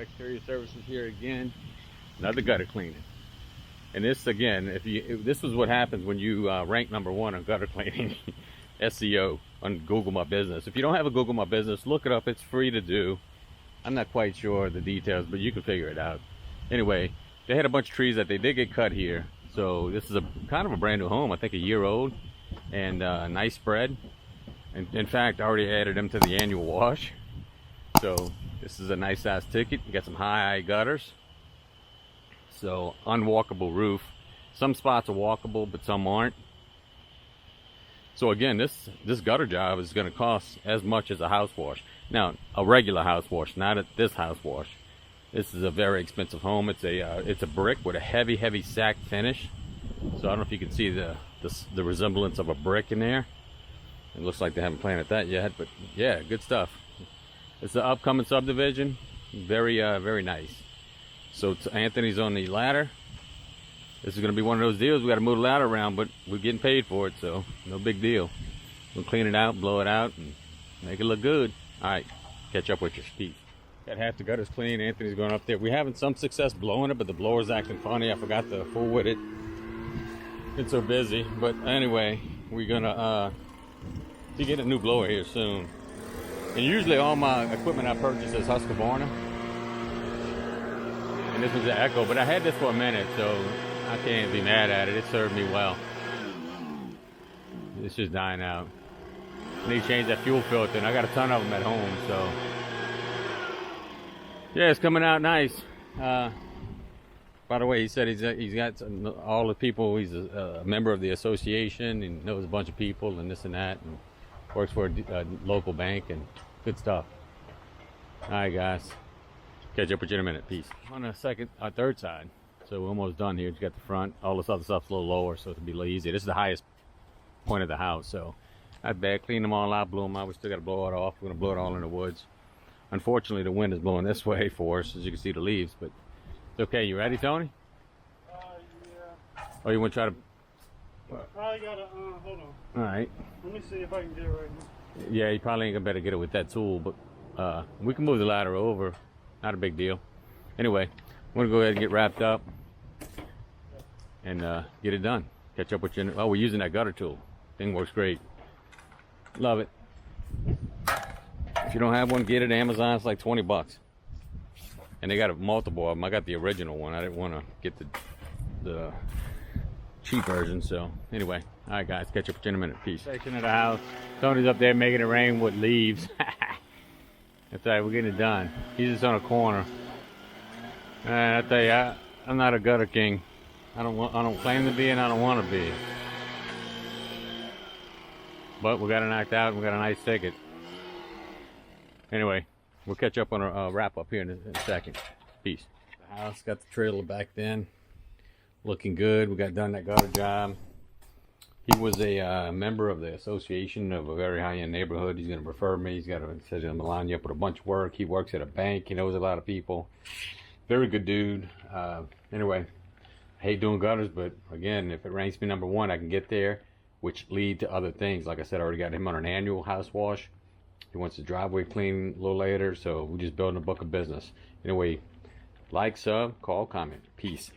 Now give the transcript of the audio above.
Exterior Services here again. Another gutter cleaning. And this again, if this was what happens when you rank #1 on gutter cleaning SEO on Google My Business. If you don't have a Google My Business, look it up. It's free to do. I'm not quite sure the details, but you can figure it out. Anyway, they had a bunch of trees that they did get cut here. So this is a kind of a brand new home, I think a year old, and nice spread. And in fact, I already added them to the annual wash. So this is a nice size ticket. You got some high gutters. So unwalkable roof. Some spots are walkable, but some aren't. So again, this gutter job is going to cost as much as a house wash. Now, a regular house wash, not this house wash. This is a very expensive home. It's a brick with a heavy sack finish. So I don't know if you can see the resemblance of a brick in there. It looks like they haven't planted that yet, but yeah, good stuff. It's the upcoming subdivision. Very nice. So Anthony's on the ladder. This is going to be one of those deals. We got to move the ladder around, but we're getting paid for it, so no big deal. We'll clean it out, blow it out, and make it look good. All right, catch up with your Steve. Got half the gutters clean. Anthony's going up there. We're having some success blowing it, but the blower's acting funny. I forgot to fool with it. Been so busy, but anyway, we're gonna get a new blower here soon. And usually all my equipment I purchase is Husqvarna. And this was the Echo, but I had this for a minute, so I can't be mad at it. It served me well. It's just dying out. I need to change that fuel filter, and I got a ton of them at home, so. Yeah, it's coming out nice. By the way, he said he's got all the people. He's a member of the association and knows a bunch of people and this and that, and works for a local bank and good stuff. All right, guys. Catch up with you in a minute. Peace. On the third side. So we're almost done here. You got the front. All this other stuff's a little lower, so it'll be a little easier. This is the highest point of the house, so not bad. Clean them all out, blow them out. We still got to blow it off. We're gonna blow it all in the woods. Unfortunately, the wind is blowing this way for us, as you can see the leaves, but it's okay. You ready, Tony? Yeah. Oh, you want to try to? Probably gotta, hold on. All right. Let me see if I can get it right now. Yeah, you probably ain't gonna better get it with that tool, but we can move the ladder over. Not a big deal. Anyway, I'm gonna go ahead and get wrapped up and get it done. Catch up with you. Oh, we're using that gutter tool. Thing works great. Love it. If you don't have one, get it. Amazon. It's like 20 bucks. And they got a multiple of them. I got the original one. I didn't want to get the cheap version. So anyway, all right, guys, catch up with you in a minute. Peace. Section of the house. Tony's up there making it rain with leaves. That's all right. We're getting it done. He's just on a corner. And I tell you, I'm not a gutter king. I don't claim to be, and I don't want to be. But we got it knocked out. And we got a nice ticket. Anyway, we'll catch up on our wrap up here in a second. Peace. The house got the trailer back then, looking good. We got done that gutter job. He was a member of the association of a very high-end neighborhood. He's going to refer me. He says he'll line you up with a bunch of work. He works at a bank. He knows a lot of people. Very good dude. Anyway, I hate doing gutters, but again, if it ranks me #1, I can get there, which lead to other things. Like I said, I already got him on an annual house wash. He wants the driveway clean a little later, so we're just building a book of business. Anyway, like, sub, call, comment. Peace.